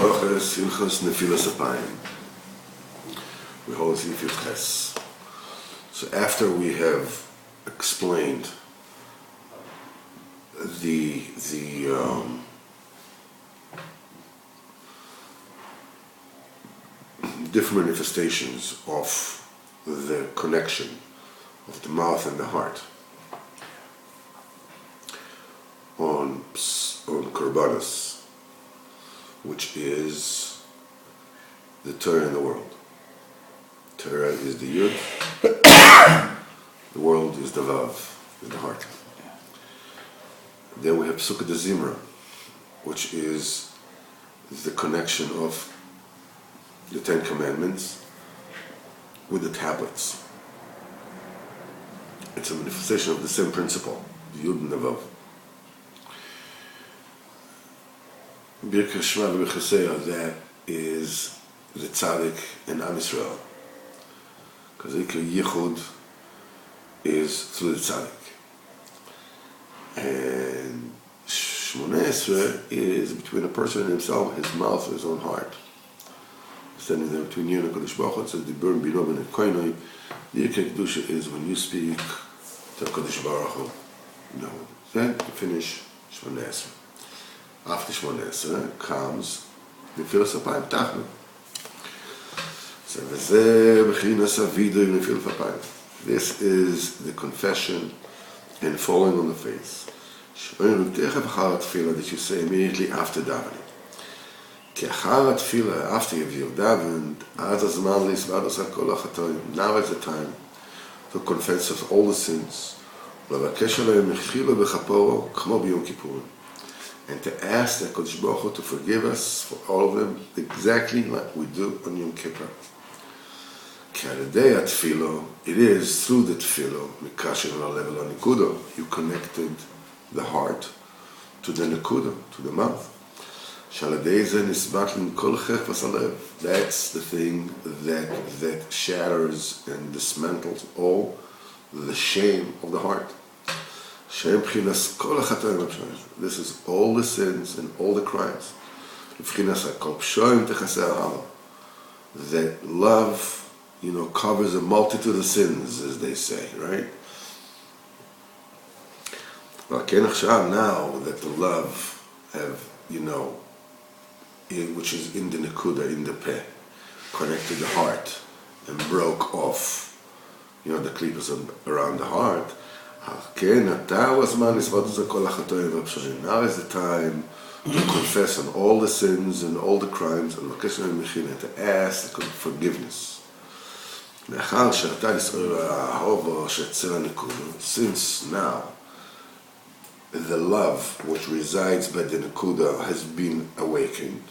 Brachas Hilchos Nefilas Apayim. We hold Sif Ches. So after we have explained the different manifestations of the connection of the mouth and the heart on Korbanos, which is the Torah in the world. Torah is the Yud, the world is the Vav, in the heart. Then we have Sukkot de Zimra, which is the connection of the Ten Commandments with the tablets. It's a manifestation of the same principle, the Yud and the Vav. Birkas Shema Likutei, that is the Tzaddik in Am Yisrael. Because the Yichud is through the Tzaddik. And Shmoneh Esrei is between a person and himself, his mouth, his own heart. Standing there between you and HaKadosh Baruch Hu, it says, Dibur Bino ben Koinoi. The Yikei Kedusha is when you speak to HaKadosh Baruch Hu. No. Then you finish Shmoneh Esrei. After Shmoneh Esrei comes Nefilas Apayim Tachna. So this is the confession and falling on the face. That you say immediately after davening. After you've davened, now is the time to confess of all the sins. And to ask the Kodesh Baruch Hu to forgive us for all of them, exactly like we do on Yom Kippur. It is through the tefillah, you connected the heart to the nekuda, to the mouth. That's the thing that shatters and dismantles all the shame of the heart. This is all the sins and all the crimes. That love, covers a multitude of sins, as they say, right? Now that the love have, which is in the nekuda, in the peh, connected the heart and broke off, the klipas around the heart. Now is the time to confess on all the sins and all the crimes and to ask forgiveness. Since now the love which resides by the nekuda has been awakened,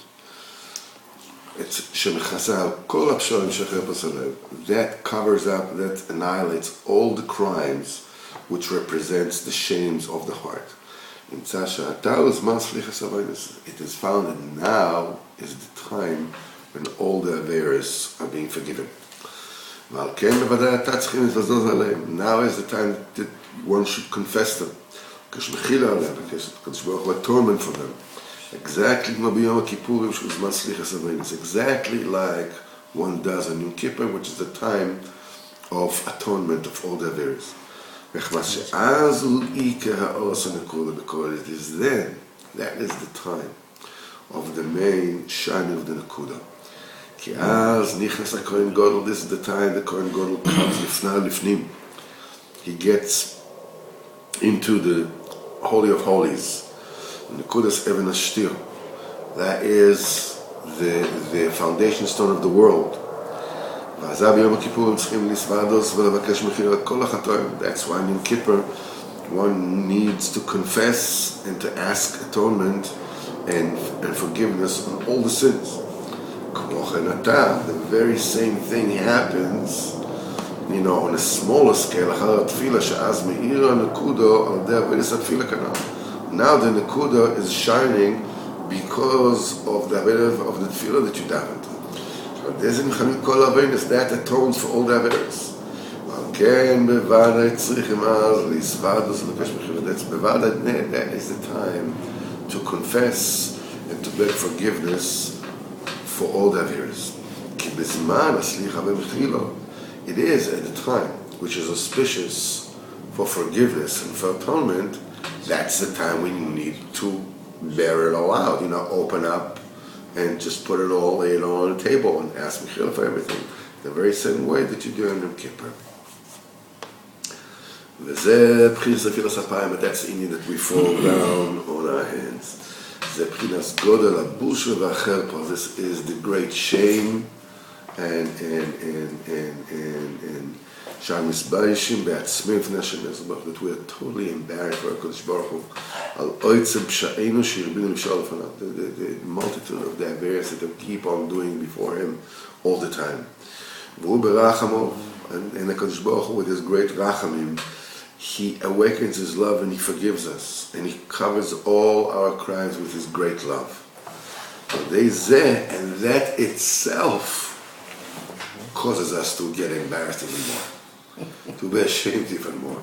that covers up, that annihilates all the crimes which represents the shames of the heart. It is found that now is the time when all the averos are being forgiven. Now is the time that one should confess them. Atonement for them. Exactly like one does on Yom Kippur, which is the time of atonement of all the averos. Because it is then, that is the time of the main shining of the Nekuda. This is the time the Kohen Gadol comes lifnim. He gets into the Holy of Holies, Nekudas Even Ashtir. That is the foundation stone of the world. That's why in Yom Kippur one needs to confess and to ask atonement and forgiveness on all the sins. The very same thing happens, on a smaller scale. Now the Nekuda is shining because of the tefillah that you davened. That atones for all the averos. That is the time to confess and to beg forgiveness for all the Averis. It is at the time which is auspicious for forgiveness and for atonement. That's the time when you need to bear it all out, open up and just put it all, lay it all on the table and ask Mechila for everything. The very same way that you do in Yom Kippur. But that's the Indian that we fall down on our hands. This is the great shame and that we are totally embarrassed for HaKadosh Baruch Hu. The multitude of the Averis that we keep on doing before Him all the time. And the HaKadosh Baruch Hu, with His great rachamim, He awakens His love and He forgives us, and He covers all our crimes with His great love. And that itself causes us to get embarrassed even more, to be ashamed even more.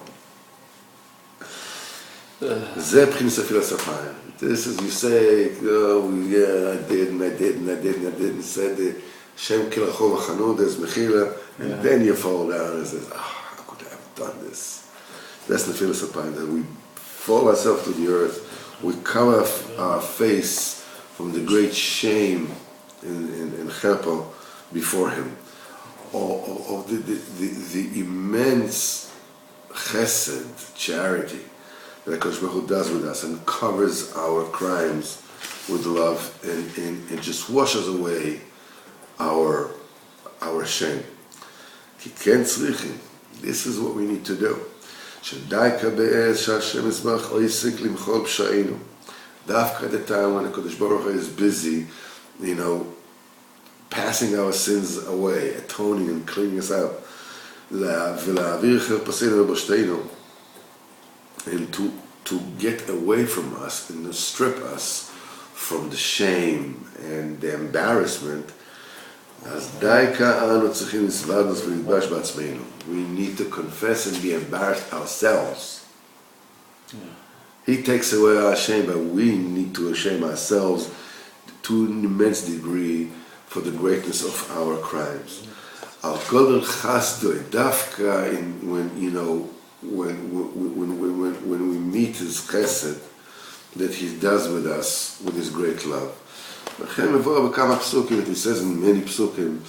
This is, you say, oh yeah, I didn't, said the Shem Kilachov Chanud, there's Mechila, and then you fall down and say, how could I have done this? That's the Nefilas Apayim, that we fall ourselves to the earth, we cover our face from the great shame and Cherpa before Him, of the immense chesed, charity, that HaKadosh Baruch Hu does with us and covers our crimes with love and just washes away our shame. This is what we need to do. Dafka at the time when HaKadosh Baruch Hu is busy, passing our sins away, atoning and cleaning us up, and to get away from us and to strip us from the shame and the embarrassment. We need to confess and be embarrassed ourselves. He takes away our shame, but we need to shame ourselves to an immense degree for the greatness of our crimes. When we meet His chesed that He does with us with His great love. It says in many psukim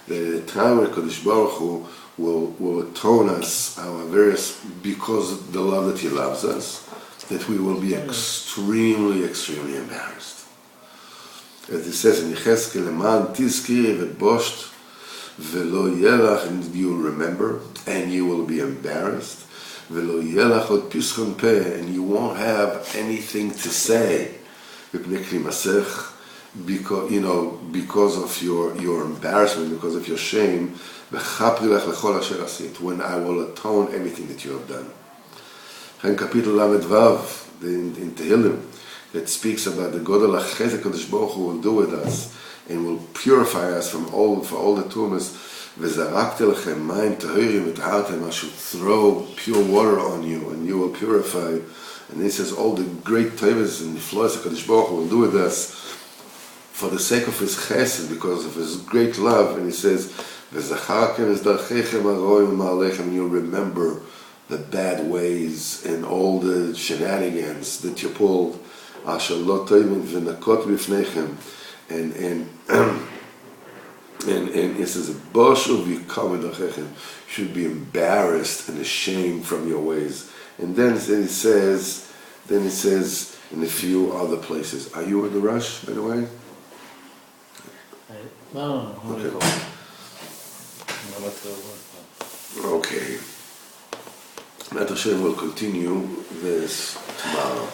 that the time when Kodesh Baruch Hu will atone us our various, because of the love that He loves us, that we will be extremely, extremely embarrassed. As it says in Yechezkel, Leman tizki v'bosht v'lo yelach, and you will remember, and you will be embarrassed, v'lo yelach od pischon peh, and you won't have anything to say, because of your embarrassment, because of your shame, when I will atone everything that you have done. And Kapitel Lamed Vav in Tehillim, that speaks about the Godel HaChesed Kodesh Baruch Hu will do with us and will purify us for all the tumas. V'zarakte lechem mayim tahirim v'tahartem, I should throw pure water on you and you will purify. And he says all the great tevas and the flows that Kodesh Baruch Hu will do with us for the sake of His chesed, because of His great love. And he says, v'zacharkem es darchechem haroim ma'alechem, you'll remember the bad ways and all the shenanigans that you pulled. Asher lo toivim v'nakot b'fnechem, and it says, boshu v'yikamed darchechem, should be embarrassed and ashamed from your ways. And then it says in a few other places. Are you in the rush, by the way? No. Okay. Matt Hashem will continue this tomorrow.